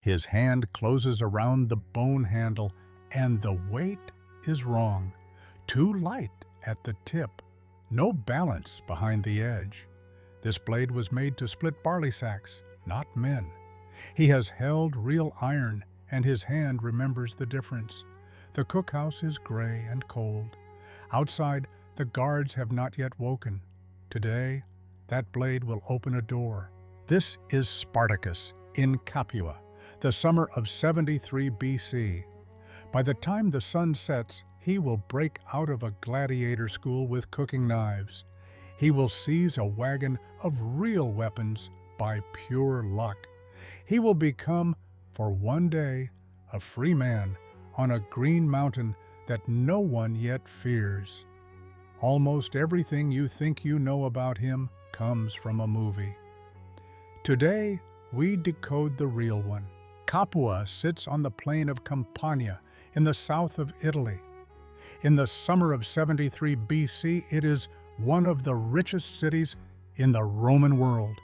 His hand closes around the bone handle, and the weight is wrong. Too light at the tip, no balance behind the edge. This blade was made to split barley sacks, not men. He has held real iron, and his hand remembers the difference. The cookhouse is gray and cold. Outside, the guards have not yet woken. Today, that blade will open a door. This is Spartacus in Capua, the summer of 73 BC. By the time the sun sets, he will break out of a gladiator school with cooking knives. He will seize a wagon of real weapons by pure luck. He will become, for one day, a free man on a green mountain that no one yet fears. Almost everything you think you know about him comes from a movie. Today, we decode the real one. Capua sits on the plain of Campania in the south of Italy. In the summer of 73 BC, it is one of the richest cities in the Roman world.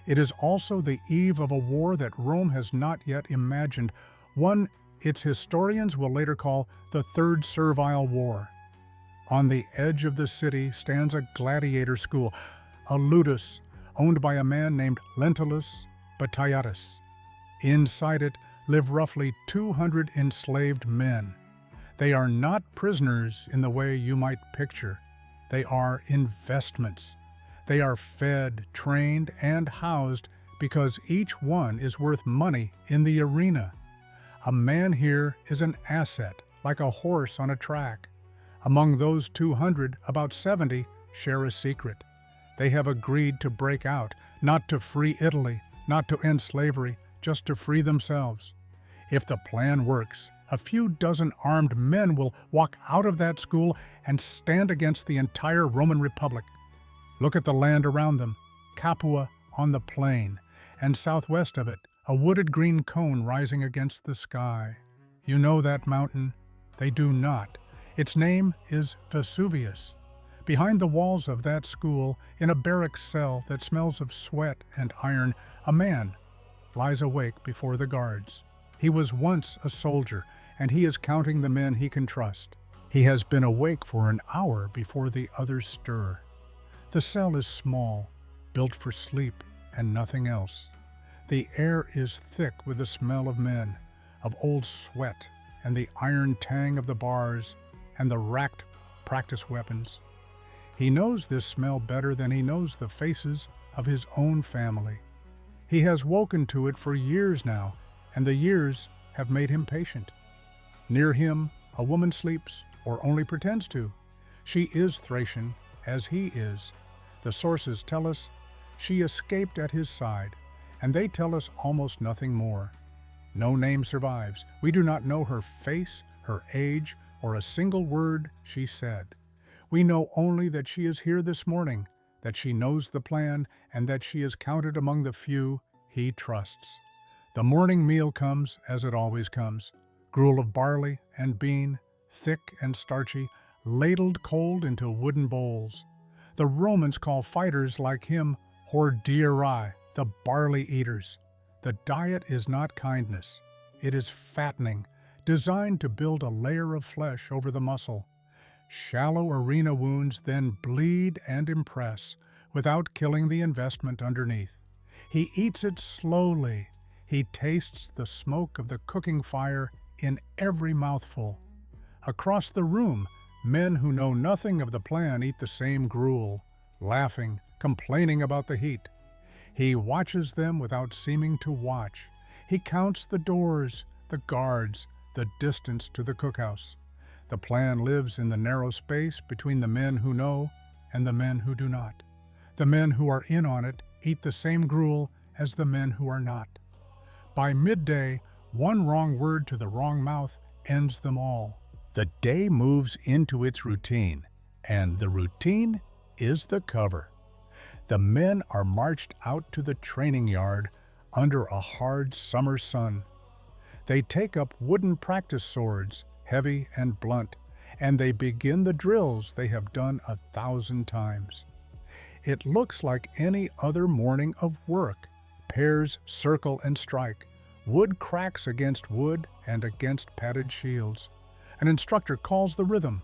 It is also the eve of a war that Rome has not yet imagined, one its historians will later call the Third Servile War. On the edge of the city stands a gladiator school, a ludus, owned by a man named Lentulus Batiatus. Inside it live roughly 200 enslaved men. They are not prisoners in the way you might picture. They are investments. They are fed, trained, and housed because each one is worth money in the arena. A man here is an asset, like a horse on a track. Among those 200, about 70 share a secret. They have agreed to break out, not to free Italy, not to end slavery, just to free themselves. If the plan works, a few dozen armed men will walk out of that school and stand against the entire Roman Republic. Look at the land around them, Capua on the plain, and southwest of it, a wooded green cone rising against the sky. You know that mountain? They do not. Its name is Vesuvius. Behind the walls of that school, in a barrack cell that smells of sweat and iron, a man lies awake before the guards. He was once a soldier, and he is counting the men he can trust. He has been awake for an hour before the others stir. The cell is small, built for sleep and nothing else. The air is thick with the smell of men, of old sweat, and the iron tang of the bars, and the racked practice weapons. He knows this smell better than he knows the faces of his own family. He has woken to it for years now, and the years have made him patient. Near him, a woman sleeps, or only pretends to. She is Thracian, as he is. The sources tell us she escaped at his side, and they tell us almost nothing more. No name survives. We do not know her face, her age, or a single word she said. We know only that she is here this morning, that she knows the plan, and that she is counted among the few he trusts. The morning meal comes as it always comes, gruel of barley and bean, thick and starchy, ladled cold into wooden bowls. The Romans call fighters like him hordearii, the barley eaters. The diet is not kindness. It is fattening, designed to build a layer of flesh over the muscle. Shallow arena wounds then bleed and impress without killing the investment underneath. He eats it slowly. He tastes the smoke of the cooking fire in every mouthful. Across the room, men who know nothing of the plan eat the same gruel, laughing, complaining about the heat. He watches them without seeming to watch. He counts the doors, the guards, the distance to the cookhouse. The plan lives in the narrow space between the men who know and the men who do not. The men who are in on it eat the same gruel as the men who are not. By midday, one wrong word to the wrong mouth ends them all. The day moves into its routine, and the routine is the cover. The men are marched out to the training yard under a hard summer sun. They take up wooden practice swords, heavy and blunt, and they begin the drills they have done 1,000 times. It looks like any other morning of work. Pairs circle and strike. Wood cracks against wood and against padded shields. An instructor calls the rhythm.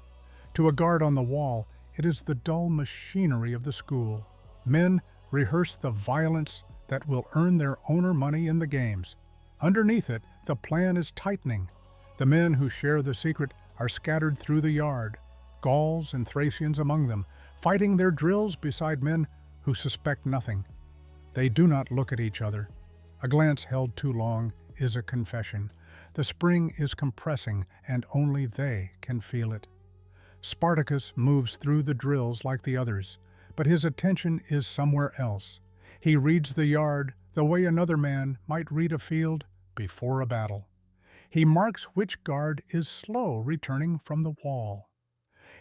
To a guard on the wall, it is the dull machinery of the school. Men rehearse the violence that will earn their owner money in the games. Underneath it, the plan is tightening. The men who share the secret are scattered through the yard, Gauls and Thracians among them, fighting their drills beside men who suspect nothing. They do not look at each other. A glance held too long is a confession. The spring is compressing, and only they can feel it. Spartacus moves through the drills like the others, but his attention is somewhere else. He reads the yard the way another man might read a field before a battle. He marks which guard is slow returning from the wall.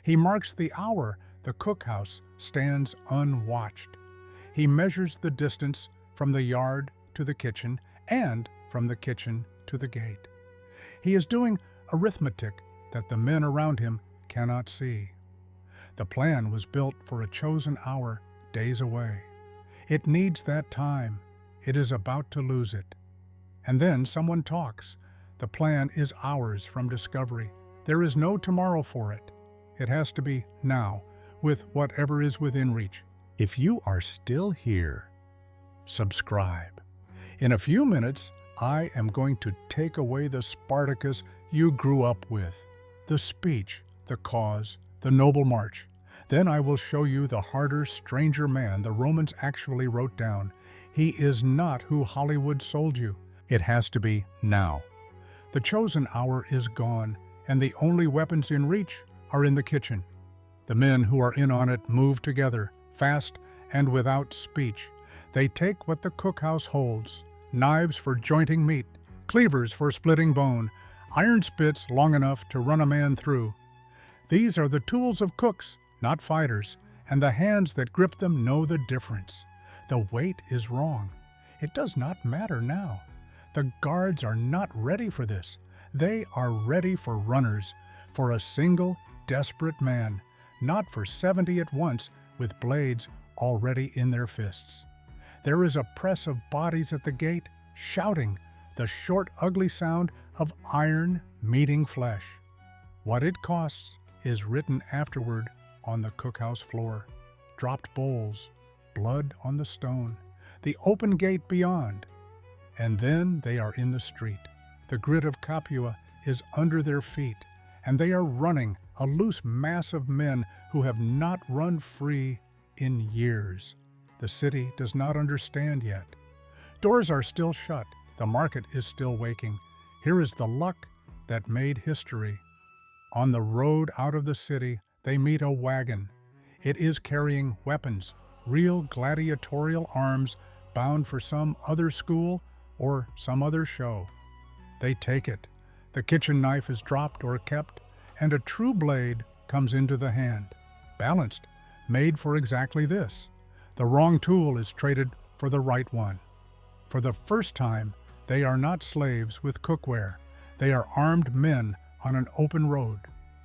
He marks the hour the cookhouse stands unwatched. He measures the distance from the yard to the kitchen and from the kitchen to the gate. He is doing arithmetic that the men around him cannot see. The plan was built for a chosen hour, days away. It needs that time. It is about to lose it. And then someone talks. The plan is hours from discovery. There is no tomorrow for it. It has to be now, with whatever is within reach. If you are still here, subscribe. In a few minutes, I am going to take away the Spartacus you grew up with, the speech, the cause, the noble march. Then I will show you the harder, stranger man the Romans actually wrote down. He is not who Hollywood sold you. It has to be now. The chosen hour is gone, and the only weapons in reach are in the kitchen. The men who are in on it move together, fast and without speech. They take what the cookhouse holds: knives for jointing meat, cleavers for splitting bone, iron spits long enough to run a man through. These are the tools of cooks, not fighters, and the hands that grip them know the difference. The weight is wrong. It does not matter now. The guards are not ready for this. They are ready for runners, for a single, desperate man, not for 70 at once with blades already in their fists. There is a press of bodies at the gate, shouting, the short, ugly sound of iron meeting flesh. What it costs is written afterward on the cookhouse floor. Dropped bowls, blood on the stone, the open gate beyond. And then they are in the street. The grit of Capua is under their feet, and they are running, a loose mass of men who have not run free in years. The city does not understand yet. Doors are still shut. The market is still waking. Here is the luck that made history. On the road out of the city, they meet a wagon. It is carrying weapons, real gladiatorial arms bound for some other school or some other show. They take it. The kitchen knife is dropped or kept, and a true blade comes into the hand, balanced, made for exactly this. The wrong tool is traded for the right one. For the first time, they are not slaves with cookware. They are armed men on an open road.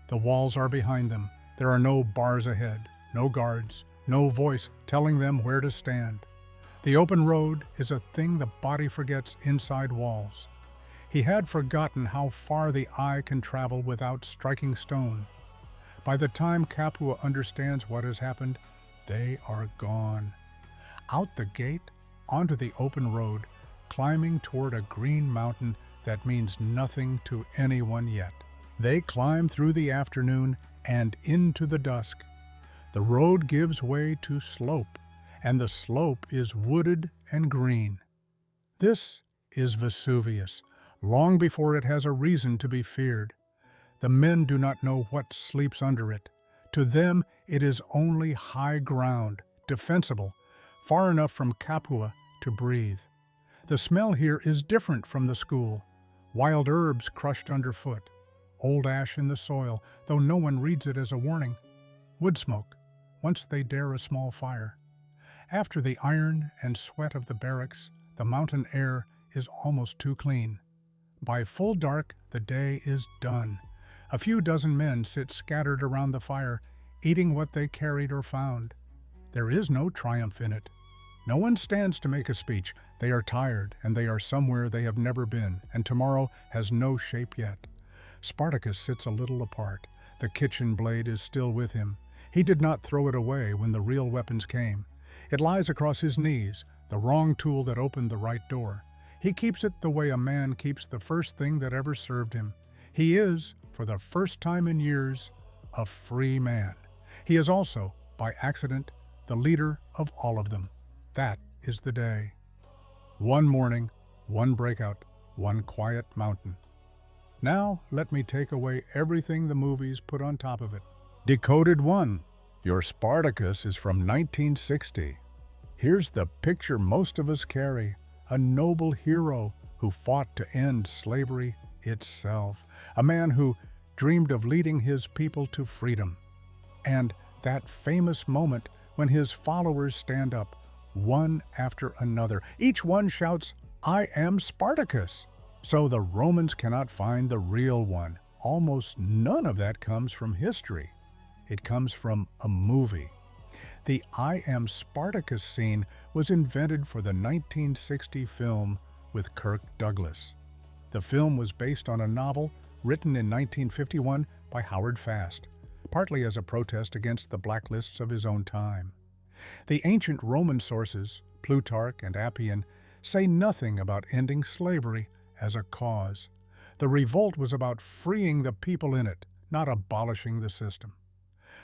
The walls are behind them. There are no bars ahead, no guards, no voice telling them where to stand. The open road is a thing the body forgets inside walls. He had forgotten how far the eye can travel without striking stone. By the time Capua understands what has happened, they are gone. Out the gate, onto the open road, climbing toward a green mountain that means nothing to anyone yet. They climb through the afternoon and into the dusk. The road gives way to slope, and the slope is wooded and green. This is Vesuvius, long before it has a reason to be feared. The men do not know what sleeps under it. To them, it is only high ground, defensible, far enough from Capua to breathe. The smell here is different from the school. Wild herbs crushed underfoot, old ash in the soil, though no one reads it as a warning. Wood smoke, once they dare a small fire. After the iron and sweat of the barracks, the mountain air is almost too clean. By full dark, the day is done. A few dozen men sit scattered around the fire, eating what they carried or found. There is no triumph in it. No one stands to make a speech. They are tired, and they are somewhere they have never been, and tomorrow has no shape yet. Spartacus sits a little apart. The kitchen blade is still with him. He did not throw it away when the real weapons came. It lies across his knees, the wrong tool that opened the right door. He keeps it the way a man keeps the first thing that ever served him. He is, for the first time in years, a free man. He is also, by accident, the leader of all of them. That is the day. One morning, one breakout, one quiet mountain. Now let me take away everything the movies put on top of it. Decoded 1. Your Spartacus is from 1960. Here's the picture most of us carry. A noble hero who fought to end slavery itself. A man who dreamed of leading his people to freedom. And that famous moment when his followers stand up, one after another. Each one shouts, "I am Spartacus." So the Romans cannot find the real one. Almost none of that comes from history. It comes from a movie. The "I am Spartacus" scene was invented for the 1960 film with Kirk Douglas. The film was based on a novel written in 1951 by Howard Fast, partly as a protest against the blacklists of his own time. The ancient Roman sources, Plutarch and Appian, say nothing about ending slavery as a cause. The revolt was about freeing the people in it, not abolishing the system.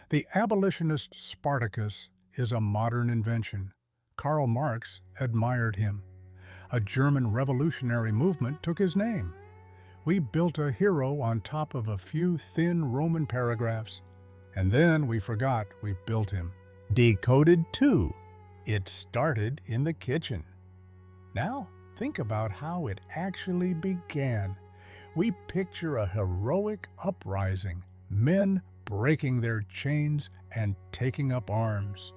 The abolitionist Spartacus is a modern invention. Karl Marx admired him. A German revolutionary movement took his name. We built a hero on top of a few thin Roman paragraphs, and then we forgot we built him. Decoded 2. It started in the kitchen. Now, think about how it actually began. We picture a heroic uprising, men breaking their chains and taking up arms.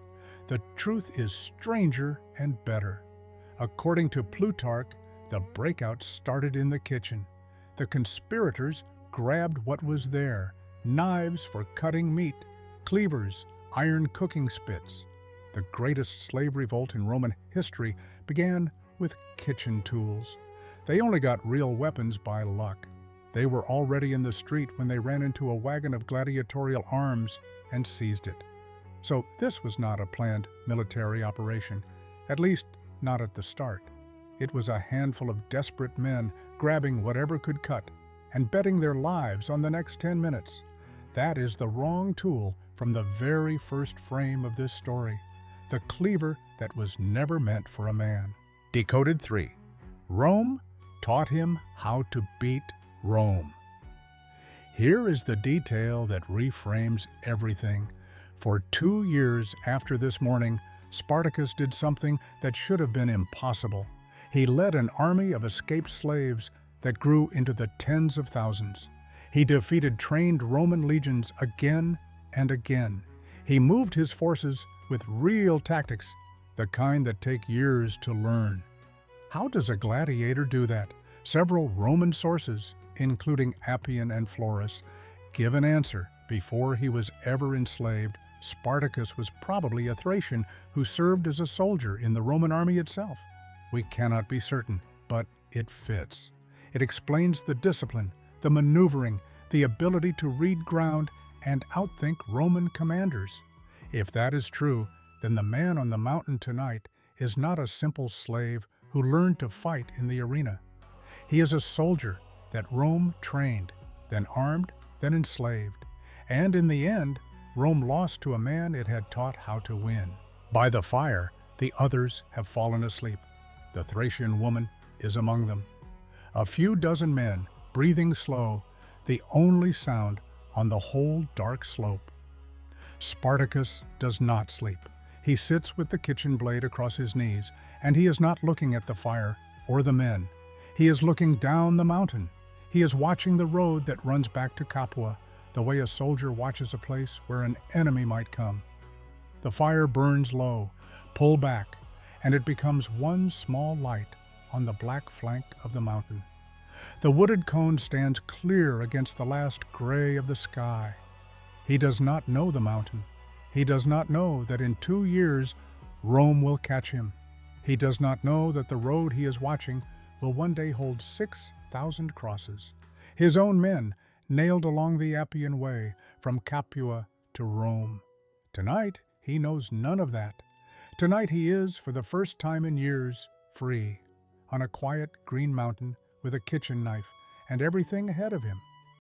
The truth is stranger and better. According to Plutarch, the breakout started in the kitchen. The conspirators grabbed what was there: knives for cutting meat, cleavers, iron cooking spits. The greatest slave revolt in Roman history began with kitchen tools. They only got real weapons by luck. They were already in the street when they ran into a wagon of gladiatorial arms and seized it. So this was not a planned military operation, at least not at the start. It was a handful of desperate men grabbing whatever could cut and betting their lives on the next 10 minutes. That is the wrong tool from the very first frame of this story, the cleaver that was never meant for a man. Decoded 3. Rome taught him how to beat Rome. Here is the detail that reframes everything. For 2 years after this morning, Spartacus did something that should have been impossible. He led an army of escaped slaves that grew into the tens of thousands. He defeated trained Roman legions again and again. He moved his forces with real tactics, the kind that take years to learn. How does a gladiator do that? Several Roman sources, including Appian and Florus, give an answer. Before he was ever enslaved, Spartacus was probably a Thracian who served as a soldier in the Roman army itself. We cannot be certain, but it fits. It explains the discipline, the maneuvering, the ability to read ground and outthink Roman commanders. If that is true, then the man on the mountain tonight is not a simple slave who learned to fight in the arena. He is a soldier that Rome trained, then armed, then enslaved. And in the end, Rome lost to a man it had taught how to win. By the fire, the others have fallen asleep. The Thracian woman is among them. A few dozen men, breathing slow, the only sound on the whole dark slope. Spartacus does not sleep. He sits with the kitchen blade across his knees, and he is not looking at the fire or the men. He is looking down the mountain. He is watching the road that runs back to Capua, the way a soldier watches a place where an enemy might come. The fire burns low, pull back, and it becomes one small light on the black flank of the mountain. The wooded cone stands clear against the last gray of the sky. He does not know the mountain. He does not know that in 2 years, Rome will catch him. He does not know that the road he is watching will one day hold 6,000 crosses, his own men nailed along the Appian way from Capua to Rome. Tonight, he knows none of that. Tonight he is, for the first time in years, free, on a quiet green mountain with a kitchen knife and everything ahead of him.